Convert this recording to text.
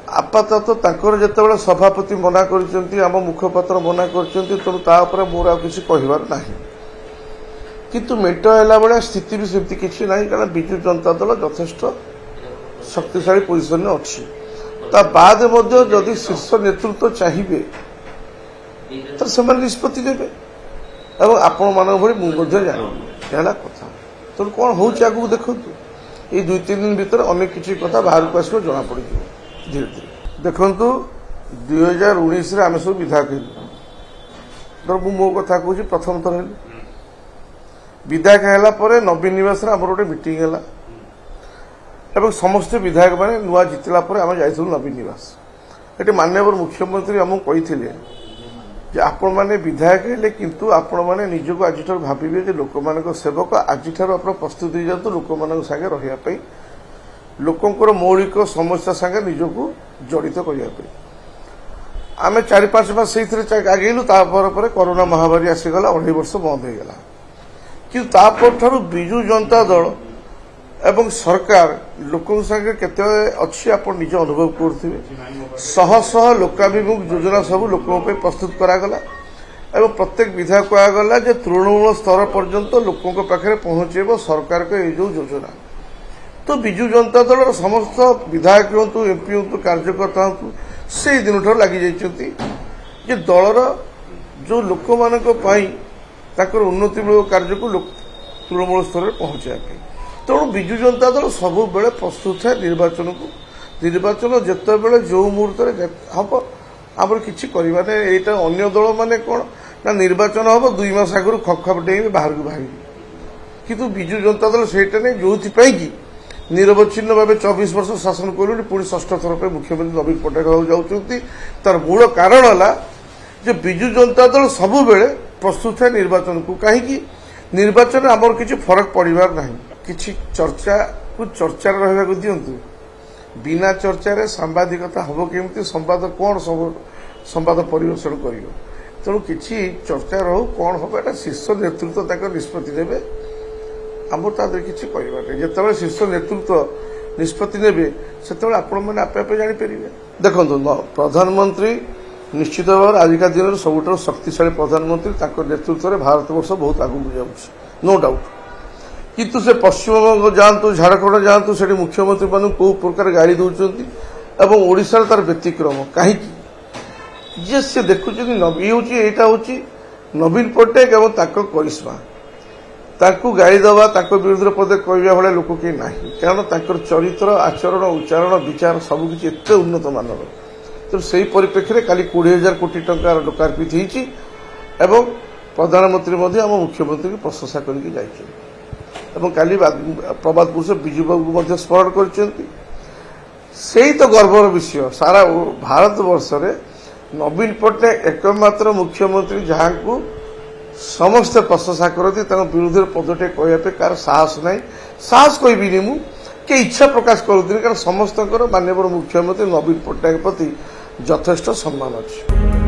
आपातत तांकर जेतेबेले सभापति मना करछंती आम मुखपत्र मना करछंती तेणु ता उपरे मोर आ किछि कहिबार नाही किंतु मेट हैला बेले स्थिति भी सेमती किछि नाही कारण बिजु जनता दल यथेष्ट शक्तिशाली पोजिशन में अछि ता बाद मध्य जदि शीर्ष नेतृत्व चाहिए तो से निष्पत्ति देवे एवं आपण मान भली मुझे जाना कथा तो कौन हो देखु ये 2-3 दिन भीतर अनेक किसी कथा बाहर को आसो जना पड़ धीरे धीरे देखु 2019 आम सब विधायक मो कथा कहूँ प्रथम थर विधायक है नवीन निवास आम गोटे मीटिंग है एवं समस्त विधायक मैंने नुआ जितला आम जाइलु नवीन निवास ये माननीय मुख्यमंत्री आमको कही आपण मैंने विधायक हेले किंतु आपण मैंने निजक आज भावे लोक मान सेवक आज आप प्रस्तुत हो जातु लोक मान सागे रही लोकंर मौलिक समस्या सागे निजक जड़ित करने आम 4-5 मास से आगेलु कोरोना महामारी आसीगला 2.5 वर्ष बंद हो गला कि विजु जनता दल एवं सरकार लोकों संगे केते अच्छी आप निज अनुभव करुवे शह शह लोकाभिमुख योजना सब लोकों पे प्रस्तुत करागला एवं प्रत्येक विधायक कहगला जे तृणमूल स्तर पर्यंत लोकों पाखे पहुंचेब सरकार के ये जो योजना तो विजु जनता दल समस्त विधायक हूँ एमपी हूँ कार्यकर्ता हूँ से दिन ठार लगी जाइए दलर जो लोक मान उन्नतिमूलक कार्य को तृणमूल स्तर में पहुंचाई तेणु विजु जनता दल सब बेले प्रस्तुत है निर्वाचन को निर्वाचन जिते बड़े जो मुहूर्त हम आम कि यहाँ अन्य दल माने कौन ना निर्वाचन हम 2 मास आगु खप डेई बाहर को बाहर किंतु विजु जनता दल से जो कि निरवच्छिन्न भाव 24 वर्ष शासन कर पुणी 6ठ थर पर मुख्यमंत्री नवीन पट्टनायक जाऊँच तार मूल कारण है विजु जनता दल सब बेले प्रस्तुत है निर्वाचन को कहीं निर्वाचन आमर किसी फरक पड़ार ना किसी चर्चा को चर्चा रहा दिंतु बिना चर्चा सांबादिकता हम केमती संवाद कौन सब संवाद परिवेषण कर तेणु किसी चर्चा रहू कौन हम एटा शीर्ष नेतृत्व तक निष्पत्ति देवे आम तादर किसी कह जिते शीर्ष नेतृत्व निष्पत्ति ने से आपण मैंने आपे आपे जापर देखो प्रधानमंत्री निश्चित भाव आजिका दिन सबुठ शक्तिशाली प्रधानमंत्री नेतृत्व में भारत वर्ष बहुत आगू जाऊँ नो डाउट किंतु से पश्चिमबंग जातु झारखंड जातु से मुख्यमंत्री मान कौ प्रकार गाड़ी दौरान ओडिशा तार व्यतिक्रम कहीं जे से देखुं ये हूँ नवीन पट्टनायक एवं करिश्मा ताकू गाड़ी दवा विरुद्ध पदे कहवा भाया लोक कहीं ना कारण चरित्र आचरण उच्चारण विचार सबकि एत उन्नत मानर तो से परिप्रेक्षी काली 20,000 कोटी टंकार लोकार्पित होती प्रधानमंत्री आम मुख्यमंत्री की प्रशंसा करके जाइए काली प्रभात पुरुष विजु बाबू स्मरण कर गर्वर विषय सारा भारत वर्ष में नवीन पट्टनायक एकमात्र मुख्यमंत्री जहाँ को समस्ते प्रशंसा करती विरुद्ध पदटे कहवाई कार साहस ना साहस कहबी मुझे इच्छा प्रकाश करूँ कारण समस्त माननीय मुख्यमंत्री नवीन पट्टनायक प्रति यथेष्ट सम्मान अच्छी।